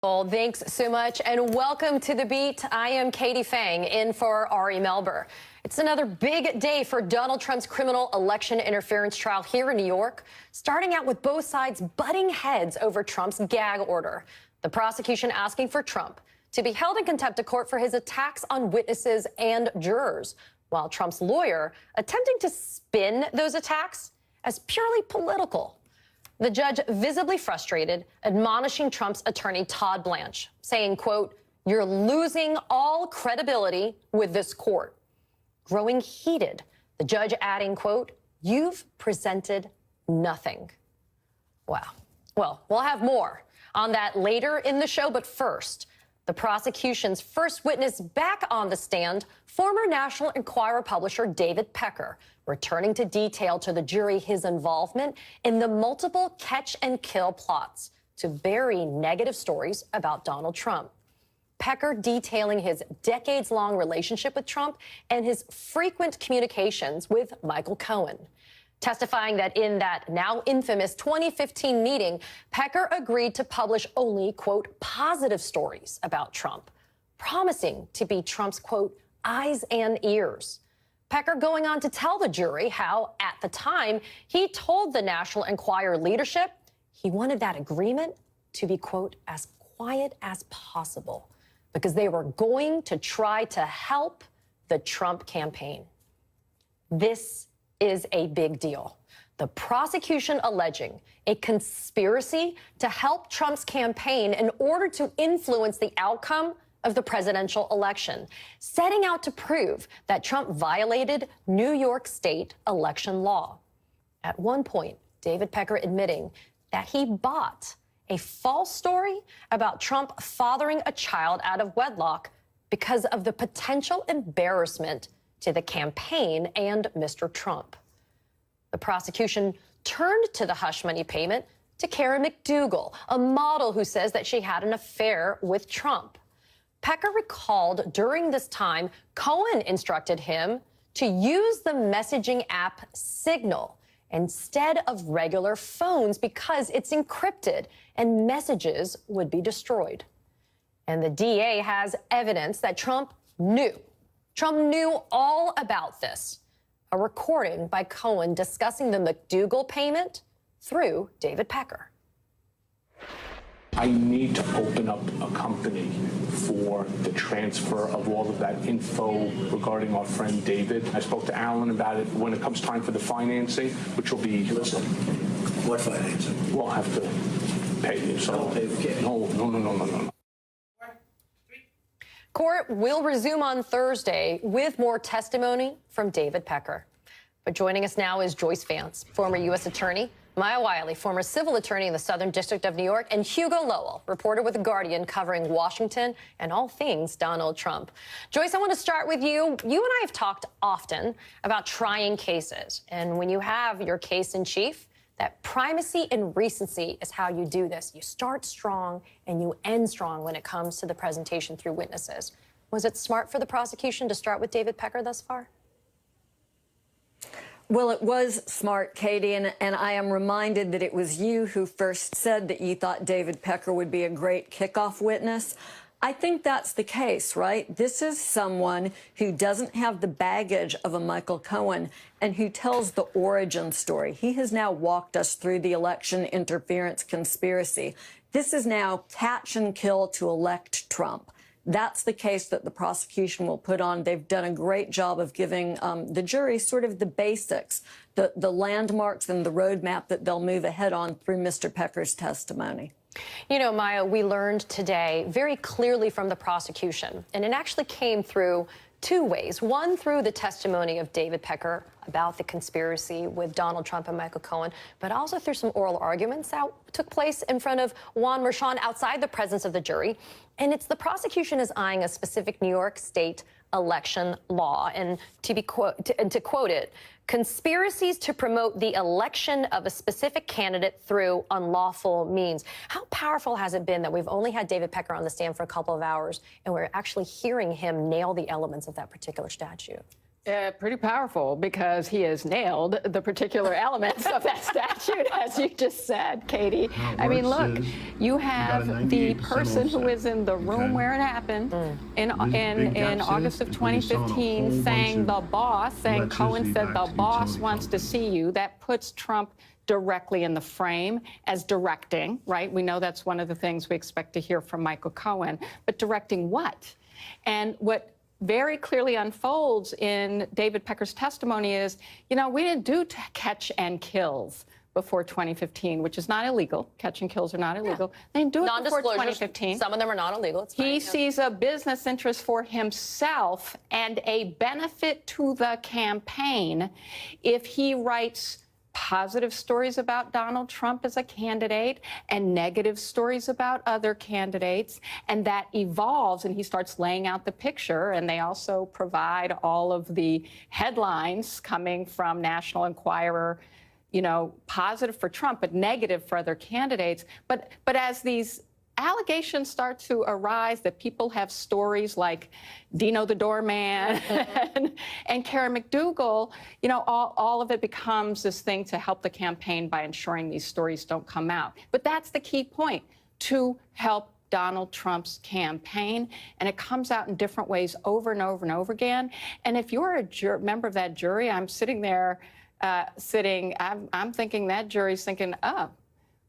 Well, thanks so much and welcome to The Beat. I am Katie Fang in for Ari Melber. It's another big day for Donald Trump's criminal election interference trial here in New York, starting out with both sides butting heads over Trump's gag order. The prosecution asking for Trump to be held in contempt of court for his attacks on witnesses and jurors, while Trump's lawyer attempting to spin those attacks as purely political. The judge, visibly frustrated, admonishing Trump's attorney, Todd, blanch, saying, quote, "You're losing all credibility with this court." Growing heated, the judge adding, quote, "You've presented nothing." Wow. Well, we'll have more on that later in the show, but first, the prosecution's first witness back on the stand, former National Inquirer publisher David Pecker, returning to detail to the jury his involvement in the multiple catch-and-kill plots to bury negative stories about Donald Trump. Pecker detailing his decades-long relationship with Trump and his frequent communications with Michael Cohen. Testifying that in that now infamous 2015 meeting, Pecker agreed to publish only, quote, positive stories about Trump, promising to be Trump's, quote, eyes and ears. Pecker going on to tell the jury how, at the time, he told the National Inquirer leadership he wanted that agreement to be, quote, as quiet as possible because they were going to try to help the Trump campaign. This is a big deal. The prosecution alleging a conspiracy to help Trump's campaign in order to influence the outcome of the presidential election, setting out to prove that Trump violated New York State election law. At one point, David Pecker admitting that he bought a false story about Trump fathering a child out of wedlock because of the potential embarrassment to the campaign and Mr. Trump. The prosecution turned to the hush money payment to Karen McDougal, a model who says that she had an affair with Trump. Pecker recalled during this time, Cohen instructed him to use the messaging app Signal instead of regular phones because it's encrypted and messages would be destroyed. And the DA has evidence that Trump knew all about this. A recording by Cohen discussing the McDougal payment through David Pecker. I need to open up a company for the transfer of all of that info regarding our friend David. I spoke to Alan about it when it comes time for the financing, which will be... Listen, what financing? We'll have to pay you. So I'll pay the kid. No. Court will resume on Thursday with more testimony from David Pecker. But joining us now is Joyce Vance, former U.S. attorney, Maya Wiley, former civil attorney in the Southern District of New York, and Hugo Lowell, reporter with The Guardian covering Washington and all things Donald Trump. Joyce, I want to start with you. You and I have talked often about trying cases. And when you have your case in chief, that primacy and recency is how you do this. You start strong and you end strong when it comes to the presentation through witnesses. Was it smart for the prosecution to start with David Pecker thus far? Well, it was smart, Katie, and I am reminded that it was you who first said that you thought David Pecker would be a great kickoff witness. I think that's the case, right? This is someone who doesn't have the baggage of a Michael Cohen and who tells the origin story. He has now walked us through the election interference conspiracy. This is now catch and kill to elect Trump. That's the case that the prosecution will put on. They've done a great job of giving the jury sort of the basics, the landmarks and the roadmap that they'll move ahead on through Mr. Pecker's testimony. You know, Maya, we learned today very clearly from the prosecution, and it actually came through two ways. One, through the testimony of David Pecker about the conspiracy with Donald Trump and Michael Cohen, but also through some oral arguments that took place in front of Juan Merchan outside the presence of the jury. And it's the prosecution is eyeing a specific New York State election law. And to quote it, conspiracies to promote the election of a specific candidate through unlawful means. How powerful has it been that we've only had David Pecker on the stand for a couple of hours and we're actually hearing him nail the elements of that particular statute? Pretty powerful, because he has nailed the particular elements of that statute, as you just said, Katie. I mean, look, you have the person who was in the room where it happened in August of 2015 saying Cohen said the boss wants to see you. That puts Trump directly in the frame as directing, right? We know that's one of the things we expect to hear from Michael Cohen. But directing what? And what very clearly unfolds in David Pecker's testimony is, we didn't do catch and kills before 2015, which is not illegal. Catch and kills are not illegal. Yeah. They didn't do it before 2015. Some of them are not illegal. It's he sees a business interest for himself and a benefit to the campaign if he writes positive stories about Donald Trump as a candidate and negative stories about other candidates, and that evolves, and he starts laying out the picture. And they also provide all of the headlines coming from National Inquirer, positive for Trump, but negative for other candidates. But as these allegations start to arise that people have stories like Dino the doorman and Karen McDougal, all of it becomes this thing to help the campaign by ensuring these stories don't come out. But that's the key point, to help Donald Trump's campaign, and it comes out in different ways over and over and over again. And if you're a member of that jury, I'm sitting there, I'm thinking that jury's thinking, oh,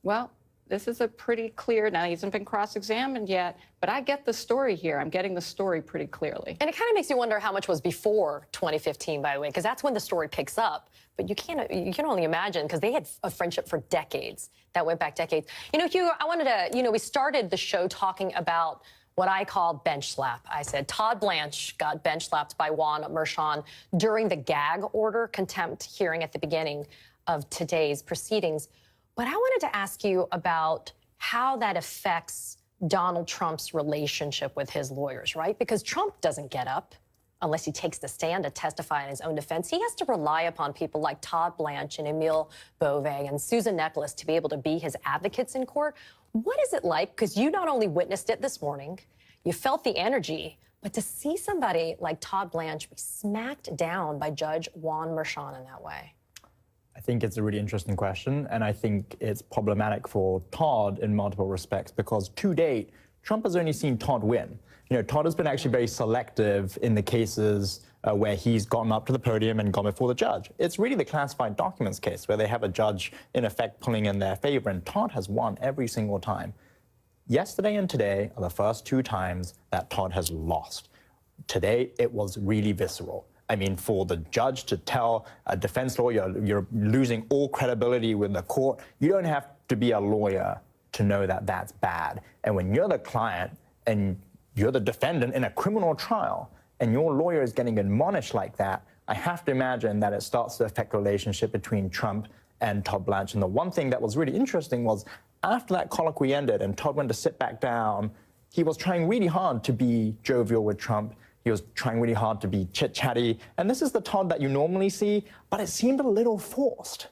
well, this is a pretty clear, now he hasn't been cross-examined yet, but I get the story here. I'm getting the story pretty clearly. And it kind of makes you wonder how much was before 2015, by the way, because that's when the story picks up. But you can only imagine, because they had a friendship for decades that went back decades. Hugh, I wanted to, we started the show talking about what I call bench slap. I said Todd Blanch got bench slapped by Juan Merchan during the gag order contempt hearing at the beginning of today's proceedings. But I wanted to ask you about how that affects Donald Trump's relationship with his lawyers, right? Because Trump doesn't get up unless he takes the stand to testify in his own defense. He has to rely upon people like Todd Blanch and Emil Bovee and Susan Necheles to be able to be his advocates in court. What is it like? Because you not only witnessed it this morning, you felt the energy, but to see somebody like Todd Blanch be smacked down by Judge Juan Merchan in that way. I think it's a really interesting question, and I think it's problematic for Todd in multiple respects, because to date, Trump has only seen Todd win. Todd has been actually very selective in the cases where he's gotten up to the podium and gone before the judge. It's really the classified documents case where they have a judge, in effect, pulling in their favor, and Todd has won every single time. Yesterday and today are the first two times that Todd has lost. Today, it was really visceral. I mean, for the judge to tell a defense lawyer you're losing all credibility with the court, you don't have to be a lawyer to know that that's bad. And when you're the client and you're the defendant in a criminal trial and your lawyer is getting admonished like that, I have to imagine that it starts to affect the relationship between Trump and Todd Blanch. And the one thing that was really interesting was after that colloquy ended and Todd went to sit back down, he was trying really hard to be jovial with Trump. He was trying really hard to be chit-chatty. And this is the Todd that you normally see, but it seemed a little forced.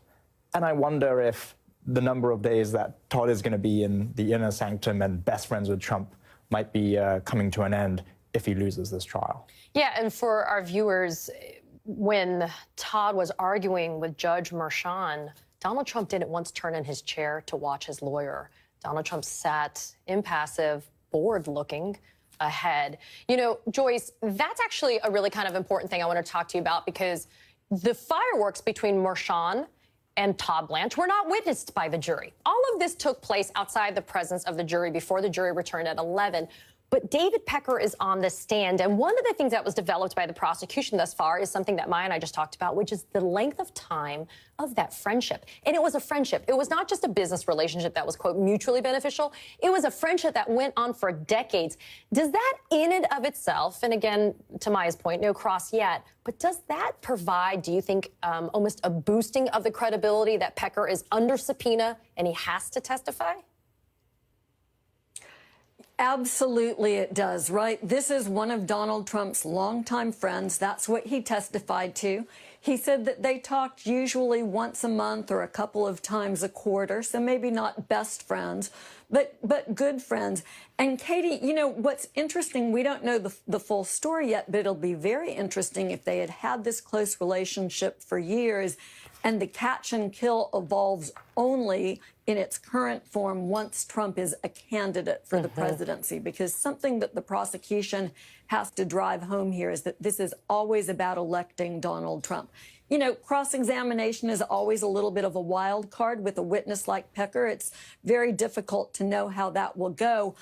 And I wonder if the number of days that Todd is going to be in the inner sanctum and best friends with Trump might be coming to an end if he loses this trial. Yeah, and for our viewers, when Todd was arguing with Judge Merchan, Donald Trump didn't once turn in his chair to watch his lawyer. Donald Trump sat impassive, bored-looking, ahead. Joyce, that's actually a really kind of important thing I want to talk to you about, because the fireworks between Merchan and Todd Blanch were not witnessed by the jury. All of this took place outside the presence of the jury before the jury returned at 11. But David Pecker is on the stand, and one of the things that was developed by the prosecution thus far is something that Maya and I just talked about, which is the length of time of that friendship. And it was a friendship. It was not just a business relationship that was, quote, mutually beneficial. It was a friendship that went on for decades. Does that in and of itself, and again, to Maya's point, no cross yet, but does that provide, do you think, almost a boosting of the credibility that Pecker is under subpoena and he has to testify? Absolutely it does, right? This is one of Donald Trump's longtime friends. That's what he testified to. He said that they talked usually once a month or a couple of times a quarter, so maybe not best friends, but good friends. And Katie, you know, what's interesting, we don't know the full story yet, but it'll be very interesting if they had had this close relationship for years and the catch and kill evolves only in its current form once Trump is a candidate for the presidency, because something that the prosecution has to drive home here is that this is always about electing Donald Trump. You know, cross-examination is always a little bit of a wild card with a witness like Pecker. It's very difficult to know how that will go.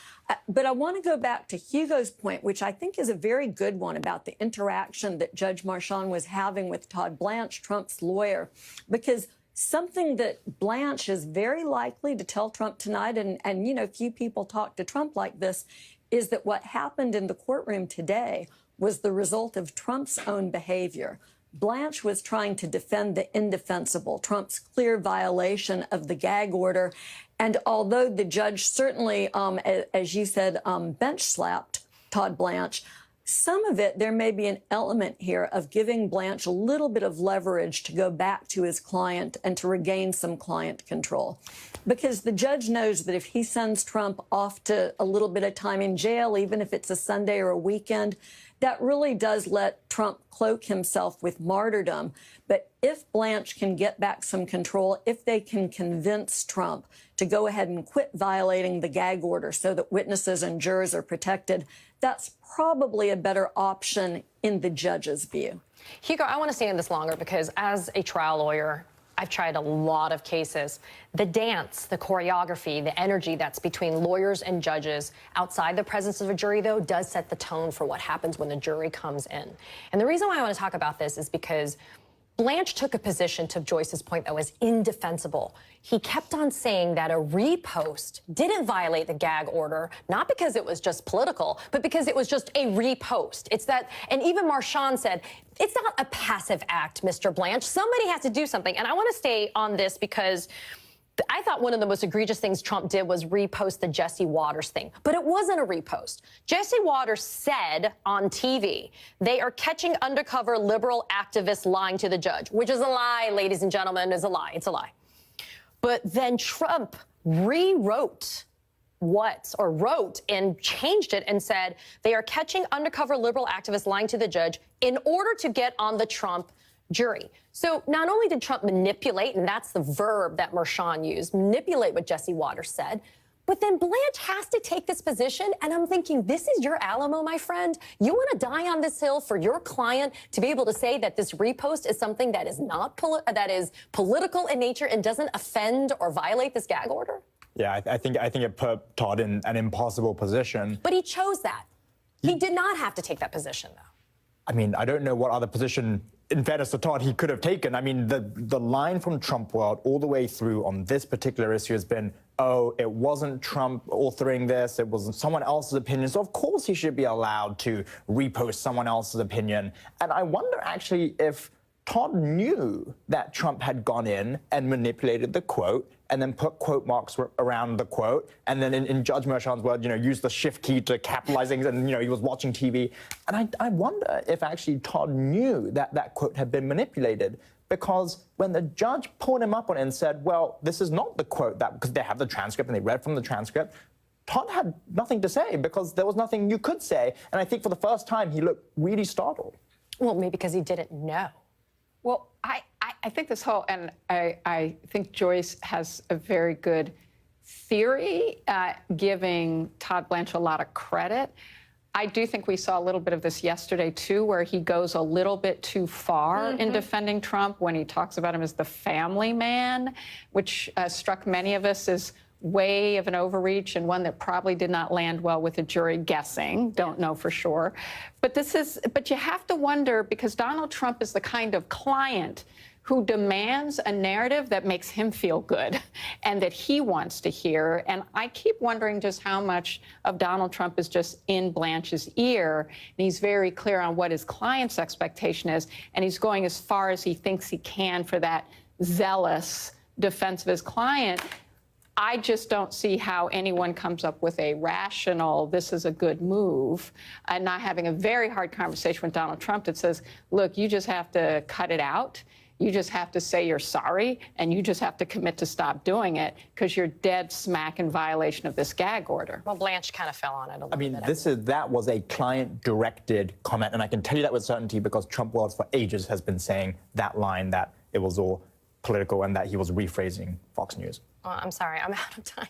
But I want to go back to Hugo's point, which I think is a very good one, about the interaction that Judge Marchand was having with Todd Blanch, Trump's lawyer, because something that Blanch is very likely to tell Trump tonight, and you know, few people talk to Trump like this, is that what happened in the courtroom today was the result of Trump's own behavior. Blanch was trying to defend the indefensible, Trump's clear violation of the gag order. And although the judge certainly, as you said, bench slapped Todd Blanch, some of it, there may be an element here of giving Blanch a little bit of leverage to go back to his client and to regain some client control. Because the judge knows that if he sends Trump off to a little bit of time in jail, even if it's a Sunday or a weekend, that really does let Trump cloak himself with martyrdom. But if Blanch can get back some control, if they can convince Trump to go ahead and quit violating the gag order so that witnesses and jurors are protected, that's probably a better option in the judge's view. Hugo, I want to stay in this longer because as a trial lawyer, I've tried a lot of cases. The dance, the choreography, the energy that's between lawyers and judges outside the presence of a jury, though, does set the tone for what happens when the jury comes in. And the reason why I want to talk about this is because Blanch took a position, to Joyce's point, that was indefensible. He kept on saying that a repost didn't violate the gag order, not because it was just political, but because it was just a repost. It's that, and even Marchand said, it's not a passive act, Mr. Blanch. Somebody has to do something. And I want to stay on this because I thought one of the most egregious things Trump did was repost the Jesse Waters thing. But it wasn't a repost. Jesse Waters said on TV, they are catching undercover liberal activists lying to the judge, which is a lie, ladies and gentlemen, is a lie. It's a lie. But then Trump rewrote wrote and changed it and said they are catching undercover liberal activists lying to the judge in order to get on the Trump jury. So not only did Trump manipulate, and that's the verb that Marchand used, manipulate what Jesse Waters said, but then Blanch has to take this position, and I'm thinking, this is your Alamo, my friend. You want to die on this hill for your client to be able to say that this repost is something that is not that is political in nature and doesn't offend or violate this gag order? Yeah, I think it put Todd in an impossible position. But he chose that. He did not have to take that position, though. I mean, I don't know what other position, in fairness to Todd, he could have taken. I mean, the line from Trump world all the way through on this particular issue has been, oh, it wasn't Trump authoring this, it was someone else's opinion, so of course he should be allowed to repost someone else's opinion. And I wonder actually if Todd knew that Trump had gone in and manipulated the quote and then put quote marks around the quote, and then in Judge Marchand's word, you know, used the shift key to capitalize things, and, you know, he was watching TV. And I wonder if actually Todd knew that that quote had been manipulated, because when the judge pulled him up on it and said, well, this is not the quote, that because they have the transcript and they read from the transcript, Todd had nothing to say because there was nothing you could say. And I think for the first time, he looked really startled. Well, maybe because he didn't know. Well, I think this whole, and I think Joyce has a very good theory, giving Todd Blanch a lot of credit. I do think we saw a little bit of this yesterday, too, where he goes a little bit too far in defending Trump when he talks about him as the family man, which struck many of us as way of an overreach and one that probably did not land well with the jury guessing. Don't know for sure. But you have to wonder, because Donald Trump is the kind of client who demands a narrative that makes him feel good and that he wants to hear. And I keep wondering just how much of Donald Trump is just in Blanche's ear. And he's very clear on what his client's expectation is. And he's going as far as he thinks he can for that zealous defense of his client. I just don't see how anyone comes up with a rational, this is a good move, and not having a very hard conversation with Donald Trump that says, look, you just have to cut it out. You just have to say you're sorry, and you just have to commit to stop doing it because you're dead smack in violation of this gag order. Well, Blanche kind of fell on it a little bit. That was a client-directed comment, and I can tell you that with certainty because Trump World for ages has been saying that line, that it was all political and that he was rephrasing Fox News. I'm sorry, I'm out of time.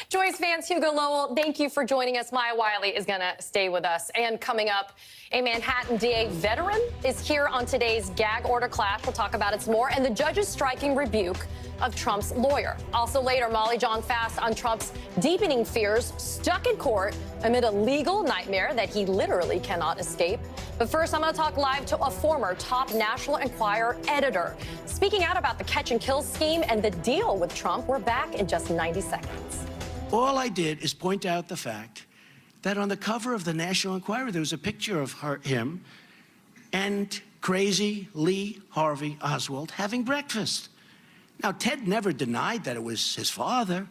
Joyce Vance, Hugo Lowell, thank you for joining us. Maya Wiley is going to stay with us. And coming up, a Manhattan DA veteran is here on today's gag order clash. We'll talk about it some more. And the judge's striking rebuke of Trump's lawyer. Also later, Molly John Fast on Trump's deepening fears, stuck in court amid a legal nightmare that he literally cannot escape. But first, I'm going to talk live to a former top National Inquirer editor, speaking out about the catch and kill scheme and the deal with Trump. We're back in just 90 seconds. All I did is point out the fact that on the cover of the National Inquirer, there was a picture of him and crazy Lee Harvey Oswald having breakfast. Now, Ted never denied that it was his father.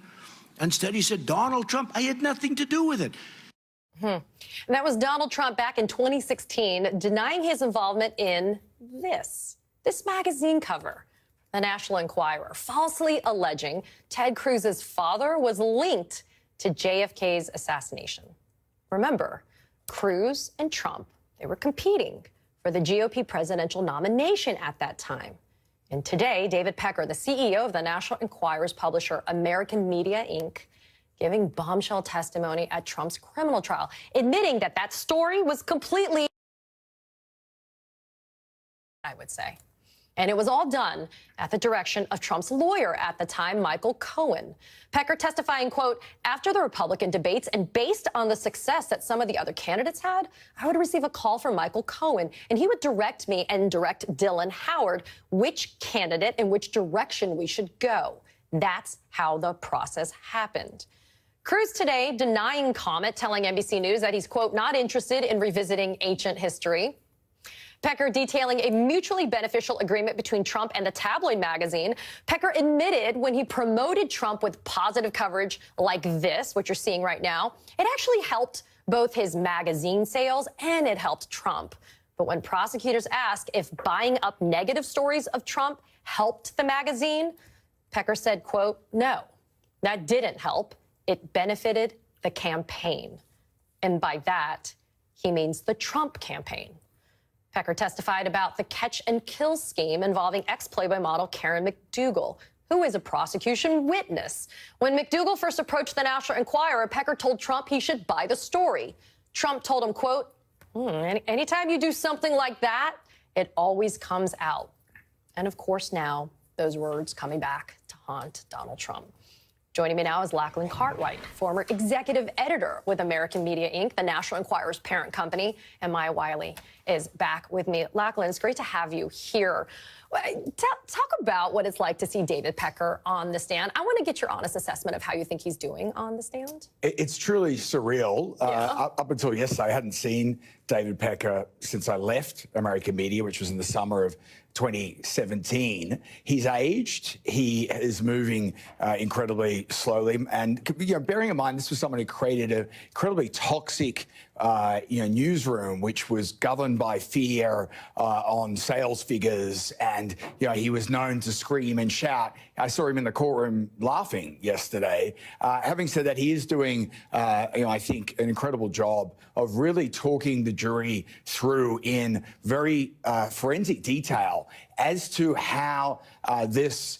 Instead, he said, Donald Trump, I had nothing to do with it. And that was Donald Trump back in 2016, denying his involvement in this magazine cover, the National Inquirer, falsely alleging Ted Cruz's father was linked to JFK's assassination. Remember, Cruz and Trump, they were competing for the GOP presidential nomination at that time. And today, David Pecker, the CEO of the National Inquirer's publisher, American Media, Inc., giving bombshell testimony at Trump's criminal trial, admitting that that story was completely, I would say. And it was all done at the direction of Trump's lawyer at the time, Michael Cohen. Pecker testifying, quote, after the Republican debates and based on the success that some of the other candidates had, I would receive a call from Michael Cohen, and he would direct me and direct Dylan Howard which candidate and which direction we should go. That's how the process happened. Cruz today denying comment, telling NBC News that he's, quote, not interested in revisiting ancient history. Pecker detailing a mutually beneficial agreement between Trump and a tabloid magazine. Pecker admitted when he promoted Trump with positive coverage like this, what you're seeing right now, it actually helped both his magazine sales and it helped Trump. But when prosecutors asked if buying up negative stories of Trump helped the magazine, Pecker said, quote, no, that didn't help. It benefited the campaign. And by that, he means the Trump campaign. Pecker testified about the catch and kill scheme involving ex-Playboy model Karen McDougal, who is a prosecution witness. When McDougal first approached the National Inquirer, Pecker told Trump he should buy the story. Trump told him, quote, anytime you do something like that, it always comes out. And of course now, those words coming back to haunt Donald Trump. Joining me now is Lachlan Cartwright, former executive editor with American Media, Inc., the National Inquirer's parent company, and Maya Wiley is back with me. Lachlan, it's great to have you here. Talk about what it's like to see David Pecker on the stand. I want to get your honest assessment of how you think he's doing on the stand. It's truly surreal. Yeah. Up until yesterday, I hadn't seen David Pecker since I left American Media, which was in the summer of 2017. He's aged. He is moving incredibly slowly. And bearing in mind, this was someone who created an incredibly toxic newsroom, which was governed by fear on sales figures. And, he was known to scream and shout. I saw him in the courtroom laughing yesterday. Having said that, he is doing, I think, an incredible job of really talking the jury through in very forensic detail as to how this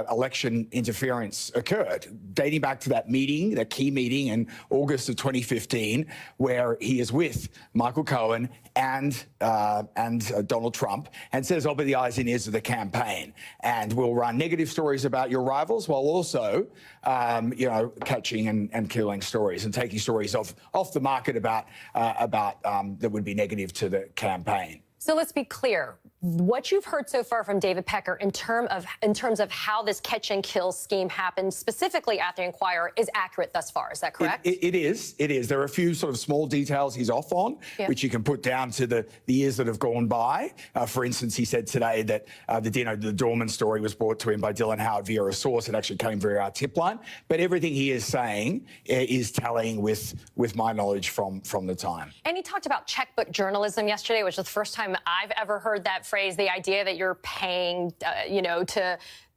election interference occurred, dating back to that meeting, that key meeting in August of 2015, where he is with Michael Cohen and Donald Trump, and says, I'll be the eyes and ears of the campaign, and we'll run negative stories about your rivals while also, catching and killing stories and taking stories off the market about that would be negative to the campaign. So let's be clear. What you've heard so far from David Pecker in terms of how this catch and kill scheme happened, specifically at the Inquirer, is accurate thus far. Is that correct? It is. It is. There are a few sort of small details he's off on, which you can put down to the years that have gone by. For instance, he said today that the Dorman story was brought to him by Dylan Howard via a source. It actually came via our tip line. But everything he is saying is tallying with my knowledge from the time. And he talked about checkbook journalism yesterday, which is the first time I've ever heard that phrase. The idea that you're paying,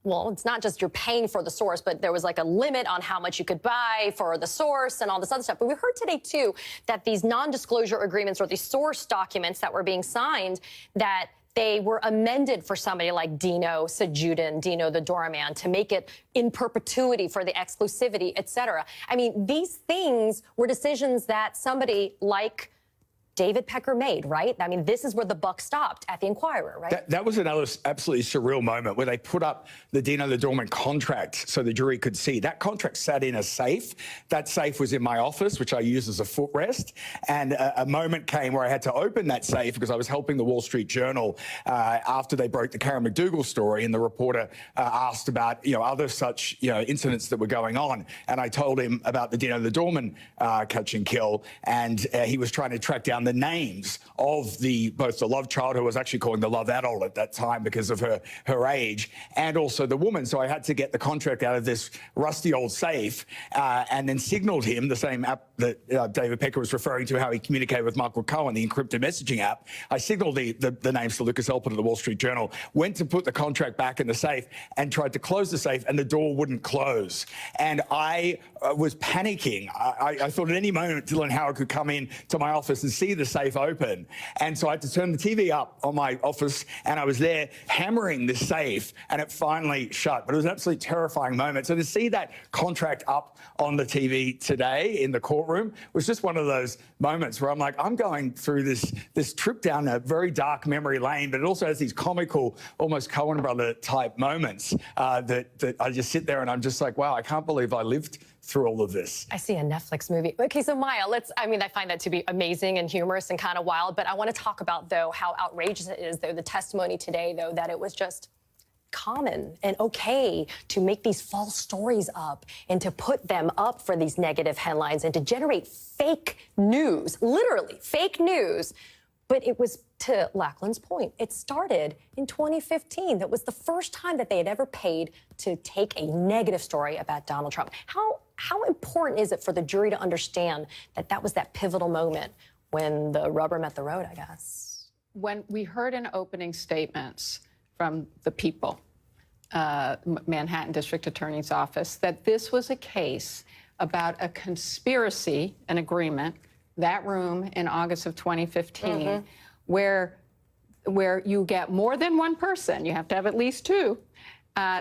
well, it's not just you're paying for the source, but there was like a limit on how much you could buy for the source and all this other stuff. But we heard today, too, that these non-disclosure agreements or these source documents that were being signed, that they were amended for somebody like Dino Sajudin, Dino the doorman, to make it in perpetuity for the exclusivity, et cetera. I mean, these things were decisions that somebody like David Pecker made, right? I mean, this is where the buck stopped at the Inquirer, right? That was another absolutely surreal moment where they put up the Dino the doorman contract so the jury could see. That contract sat in a safe. That safe was in my office, which I use as a footrest. And a moment came where I had to open that safe because I was helping the Wall Street Journal after they broke the Karen McDougal story, and the reporter asked about other such incidents that were going on. And I told him about the Dino the doorman catch and kill, and he was trying to track down the names of both the love child, who I was actually calling the love adult at that time because of her age, and also the woman. So I had to get the contract out of this rusty old safe and then signaled him, the same app that David Pecker was referring to, how he communicated with Michael Cohen, the encrypted messaging app. I signaled the names to Lucas Elpin of the Wall Street Journal, went to put the contract back in the safe and tried to close the safe, and the door wouldn't close. And I was panicking. I thought at any moment Dylan Howard could come in to my office and see the safe open. And so I had to turn the TV up on my office, and I was there hammering this safe, and it finally shut. But it was an absolutely terrifying moment. So to see that contract up on the TV today in the courtroom was just one of those moments where I'm like, I'm going through this trip down a very dark memory lane, but it also has these comical, almost Cohen brother type moments that I just sit there and I'm just like, wow, I can't believe I lived through all of this. I see a Netflix movie. Okay, so Maya, I find that to be amazing and humorous and kind of wild, but I want to talk about, though, how outrageous it is, though, the testimony today, though, that it was just common and okay to make these false stories up and to put them up for these negative headlines and to generate fake news, literally fake news. But it was, to Lachlan's point, it started in 2015. That was the first time that they had ever paid to take a negative story about Donald Trump. How important is it for the jury to understand that that was that pivotal moment when the rubber met the road, I guess? When we heard in opening statements from the people, Manhattan District Attorney's Office, that this was a case about a conspiracy, an agreement, that room in August of 2015, where you get more than one person, you have to have at least two.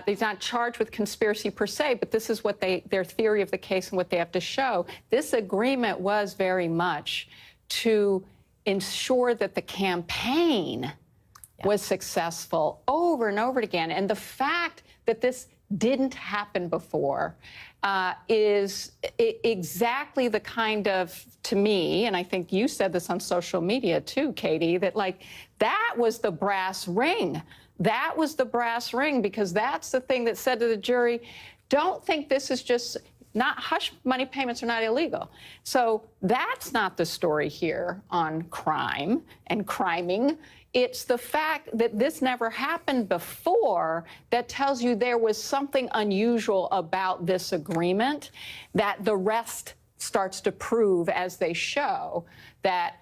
He's not charged with conspiracy per se, but this is what their theory of the case and what they have to show. This agreement was very much to ensure that the campaign was successful over and over again. And the fact that this didn't happen before is exactly the kind of, to me, and I think you said this on social media too, Katie, that that was the brass ring. That was the brass ring, because that's the thing that said to the jury, don't think this is just hush money payments are not illegal. So that's not the story here on crime and criming. It's the fact that this never happened before that tells you there was something unusual about this agreement that the rest starts to prove as they show that,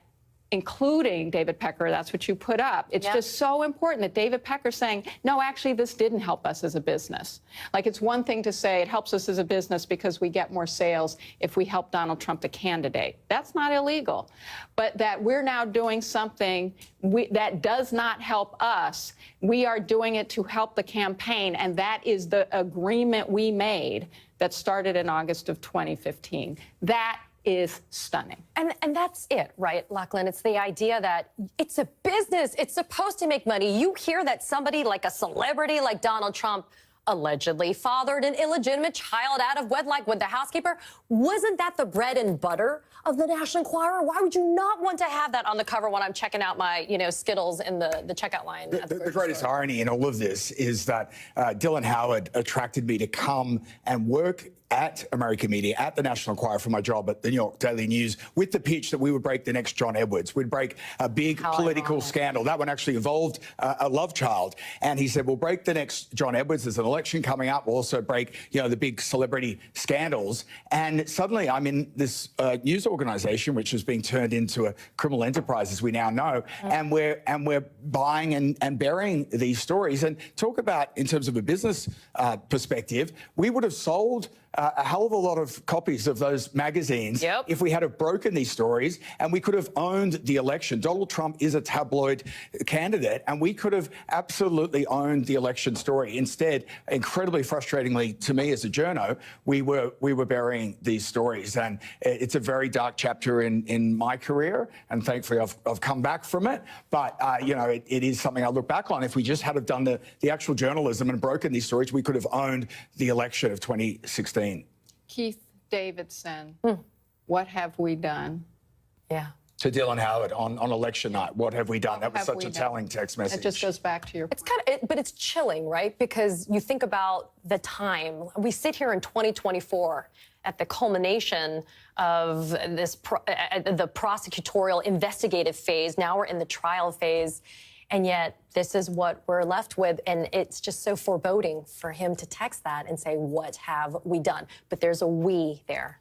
including David Pecker, that's what you put up. It's just so important that David Pecker's saying, no, actually, this didn't help us as a business. It's one thing to say it helps us as a business because we get more sales if we help Donald Trump, the candidate. That's not illegal. But that we're now doing something that does not help us. We are doing it to help the campaign, and that is the agreement we made that started in August of 2015. That is stunning. And that's it, right, Lachlan? It's the idea that it's a business. It's supposed to make money. You hear that somebody like a celebrity like Donald Trump allegedly fathered an illegitimate child out of wedlock with the housekeeper. Wasn't that the bread and butter of the National Inquirer. Why would you not want to have that on the cover when I'm checking out my, Skittles in the checkout line? The greatest irony in all of this is that Dylan Howard attracted me to come and work at American Media, at the National Inquirer for my job at the New York Daily News, with the pitch that we would break the next John Edwards. We'd break a big political scandal. That one actually involved a love child. And he said, we'll break the next John Edwards. There's an election coming up. We'll also break, the big celebrity scandals. And suddenly I'm in this news organization, which is being turned into a criminal enterprise, as we now know. And we're buying and burying these stories. And talk about, in terms of a business perspective, we would have sold a hell of a lot of copies of those magazines if we had have broken these stories, and we could have owned the election. Donald Trump is a tabloid candidate, and we could have absolutely owned the election story. Instead, incredibly frustratingly to me as a journo, we were burying these stories, and it's a very dark chapter in my career, and thankfully I've come back from it. But it is something I look back on. If we just had have done the actual journalism and broken these stories, we could have owned the election of 2016. Keith Davidson, what have we done? Yeah. To Dylan Howard on election night, what have we done? That was such a telling text message. It just goes back to your... It's but it's chilling, right? Because you think about the time. We sit here in 2024 at the culmination of this the prosecutorial investigative phase. Now we're in the trial phase. And yet this is what we're left with. And it's just so foreboding for him to text that and say, what have we done? But there's a we there.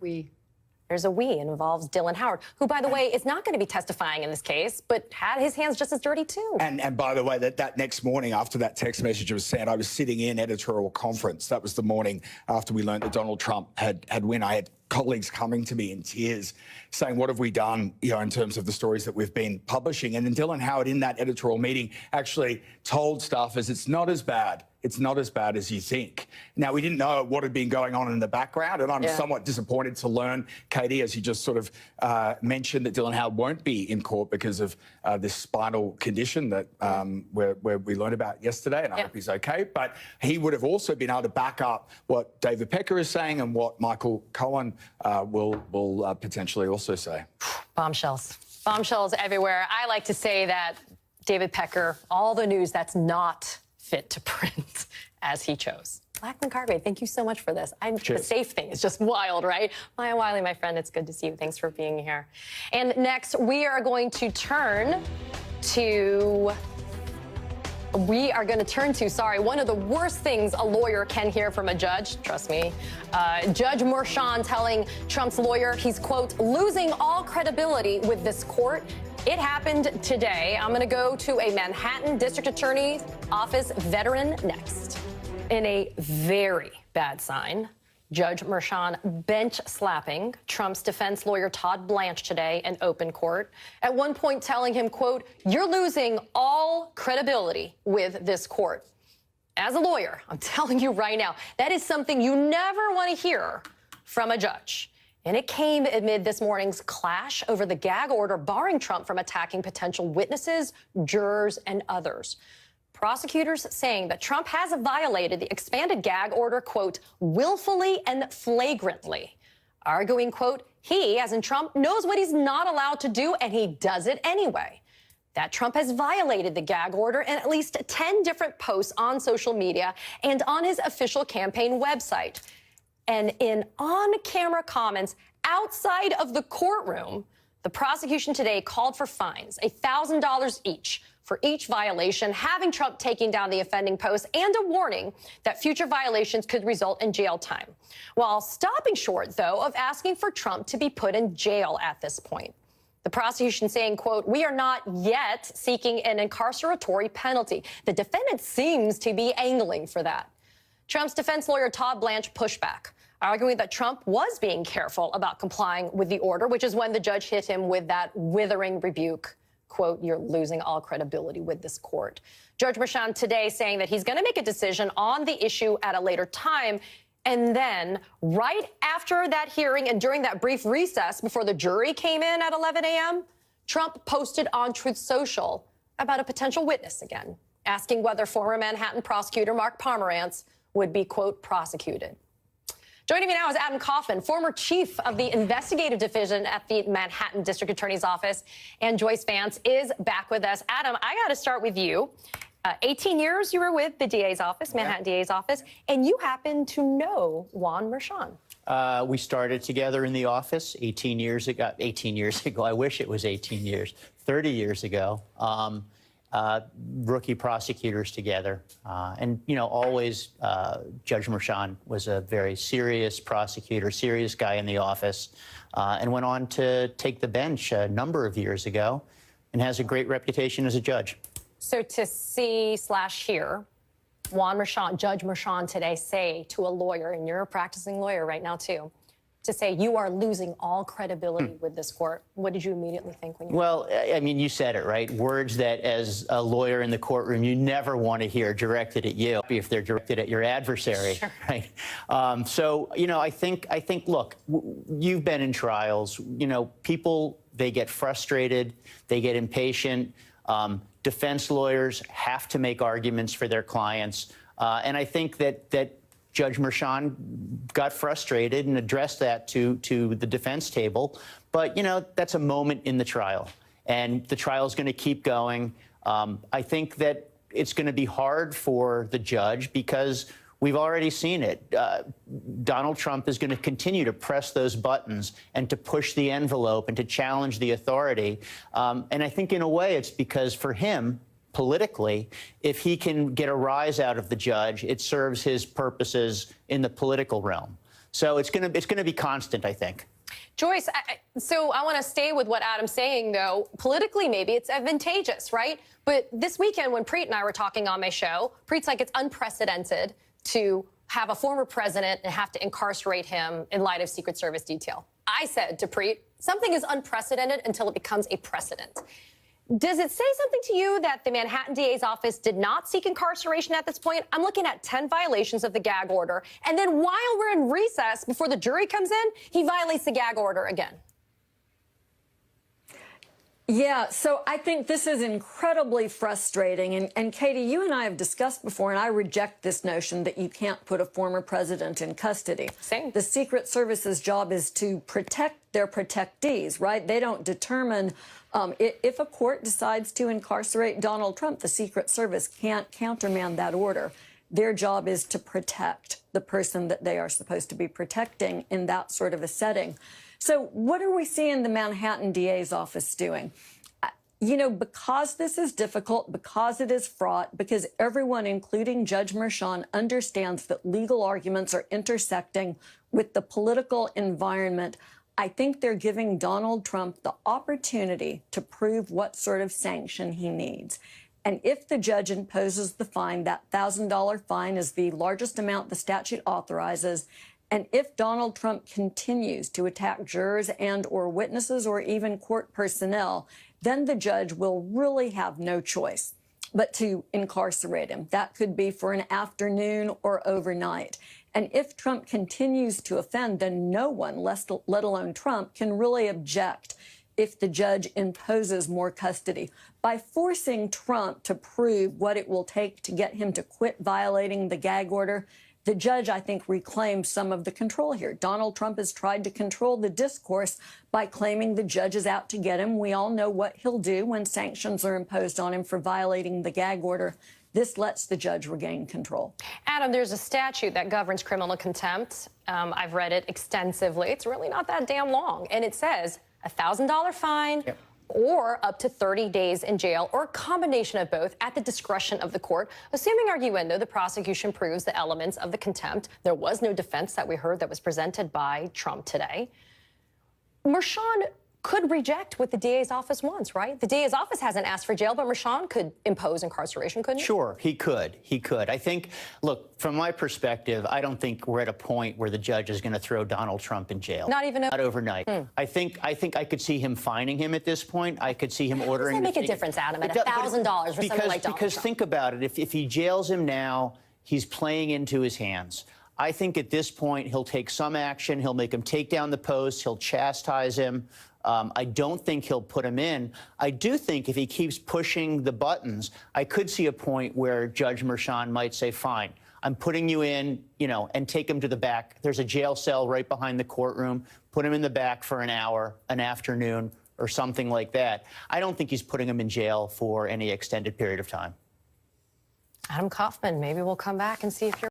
There's a we. It involves Dylan Howard, who, by the way, is not going to be testifying in this case, but had his hands just as dirty, too. And by the way, that next morning after that text message was sent, I was sitting in editorial conference. That was the morning after we learned that Donald Trump had won. I had colleagues coming to me in tears saying, what have we done, in terms of the stories that we've been publishing? And then Dylan Howard in that editorial meeting actually told staffers, it's not as bad. It's not as bad as you think. Now, we didn't know what had been going on in the background, and I'm somewhat disappointed to learn, Katie, as you just sort of mentioned, that Dylan Howard won't be in court because of this spinal condition that where we learned about yesterday, and I hope he's okay. But he would have also been able to back up what David Pecker is saying and what Michael Cohen will potentially also say. Bombshells. Bombshells everywhere. I like to say that David Pecker, all the news that's not fit to print as he chose. Lachlan Carvey, thank you so much for this. The safe thing is just wild, right? Maya Wiley, my friend, it's good to see you. Thanks for being here. And next, we are going to turn to one of the worst things a lawyer can hear from a judge, trust me. Judge Merchan telling Trump's lawyer he's, quote, losing all credibility with this court. It happened today. I'm going to go to a Manhattan District Attorney's Office veteran next. In a very bad sign, Judge Merchan bench slapping Trump's defense lawyer Todd Blanch today in open court, at one point telling him, quote, you're losing all credibility with this court. As a lawyer, I'm telling you right now, that is something you never want to hear from a judge. And it came amid this morning's clash over the gag order barring Trump from attacking potential witnesses, jurors, and others. Prosecutors saying that Trump has violated the expanded gag order, quote, willfully and flagrantly. Arguing, quote, he, as in Trump, knows what he's not allowed to do, and he does it anyway. That Trump has violated the gag order in at least 10 different posts on social media and on his official campaign website. And in on-camera comments outside of the courtroom, the prosecution today called for fines, $1,000 each, for each violation, having Trump taking down the offending post, and a warning that future violations could result in jail time. While stopping short, though, of asking for Trump to be put in jail at this point. The prosecution saying, quote, we are not yet seeking an incarceratory penalty. The defendant seems to be angling for that. Trump's defense lawyer Todd Blanch pushed back, arguing that Trump was being careful about complying with the order, which is when the judge hit him with that withering rebuke, quote, you're losing all credibility with this court. Judge Merchan today saying that he's going to make a decision on the issue at a later time. And then right after that hearing and during that brief recess before the jury came in at 11 a.m., Trump posted on Truth Social about a potential witness again, asking whether former Manhattan prosecutor Mark Pomerantz would be, quote, prosecuted. Joining me now is Adam Kaufman, former chief of the investigative division at the Manhattan District Attorney's Office, and Joyce Vance is back with us. Adam, I got to start with you. 18 years you were with the DA's office, Manhattan DA's office, and you happen to know Juan Merchan. We started together in the office 18 years ago. 18 years ago. I wish it was 18 years. 30 years ago. Rookie prosecutors together. And, you know, always Judge Merchan was a very serious prosecutor, serious guy in the office, and went on to take the bench a number of years ago and has a great reputation as a judge. So to see/hear Juan Merchan, Judge Merchan today say to a lawyer, and you're a practicing lawyer right now too, to say you are losing all credibility with this court, what did you immediately think when you... Well, I mean, you said it, right? Words that as a lawyer in the courtroom, you never want to hear directed at you if they're directed at your adversary, sure. Right? So, you know, I think, look, you've been in trials, you know, people, they get frustrated, they get impatient. Defense lawyers have to make arguments for their clients. And I think that Judge Merchan got frustrated and addressed that to the defense table. But, you know, that's a moment in the trial. And the trial is going to keep going. I think that it's going to be hard for the judge because we've already seen it. Donald Trump is going to continue to press those buttons and to push the envelope and to challenge the authority. And I think in a way it's because for him, politically, if he can get a rise out of the judge, it serves his purposes in the political realm. So it's going to be constant, I think. Joyce, so I want to stay with what Adam's saying, though. Politically, maybe it's advantageous, right? But this weekend when Preet and I were talking on my show, Preet's like, it's unprecedented to have a former president and have to incarcerate him in light of Secret Service detail. I said to Preet, something is unprecedented until it becomes a precedent. Does it say something to you that the Manhattan DA's office did not seek incarceration at this point? I'm looking at 10 violations of the gag order. And then while we're in recess, before the jury comes in, he violates the gag order again. Yeah, so I think this is incredibly frustrating. And Katie, you and I have discussed before, and I reject this notion that you can't put a former president in custody. Same. The Secret Service's job is to protect their protectees, right? They don't determine if a court decides to incarcerate Donald Trump, the Secret Service can't countermand that order. Their job is to protect the person that they are supposed to be protecting in that sort of a setting. So what are we seeing the Manhattan DA's office doing? You know, because this is difficult, because it is fraught, because everyone, including Judge Merchan, understands that legal arguments are intersecting with the political environment, I think they're giving Donald Trump the opportunity to prove what sort of sanction he needs. And if the judge imposes the fine, that $1,000 fine is the largest amount the statute authorizes. And if Donald Trump continues to attack jurors and or witnesses or even court personnel, then the judge will really have no choice but to incarcerate him. That could be for an afternoon or overnight. And if Trump continues to offend, then no one, let alone Trump, can really object if the judge imposes more custody. By forcing Trump to prove what it will take to get him to quit violating the gag order, the judge, I think, reclaimed some of the control here. Donald Trump has tried to control the discourse by claiming the judge is out to get him. We all know what he'll do when sanctions are imposed on him for violating the gag order. This lets the judge regain control. Adam, there's a statute that governs criminal contempt. I've read it extensively. It's really not that damn long. And it says a $1,000 fine, yep, or up to 30 days in jail, or a combination of both at the discretion of the court. Assuming arguendo, the prosecution proves the elements of the contempt. There was no defense that we heard that was presented by Trump today. Merchan could reject what the DA's office wants, right? The DA's office hasn't asked for jail, but Merchan could impose incarceration, couldn't he? Sure, he could. He could. I think, look, from my perspective, I don't think we're at a point where the judge is going to throw Donald Trump in jail. Not even not overnight. I think I could see him fining him at this point. I could see him ordering. Does that make a difference, Adam, at $1,000 for someone like Donald Because Trump? think about it. If he jails him now, he's playing into his hands. I think at this point he'll take some action. He'll make him take down the post. He'll chastise him. I don't think he'll put him in. I do think if he keeps pushing the buttons, I could see a point where Judge Merchan might say, fine, I'm putting you in, and take him to the back. There's a jail cell right behind the courtroom. Put him in the back for an hour, an afternoon, or something like that. I don't think he's putting him in jail for any extended period of time. Adam Kaufman, maybe we'll come back and see if you're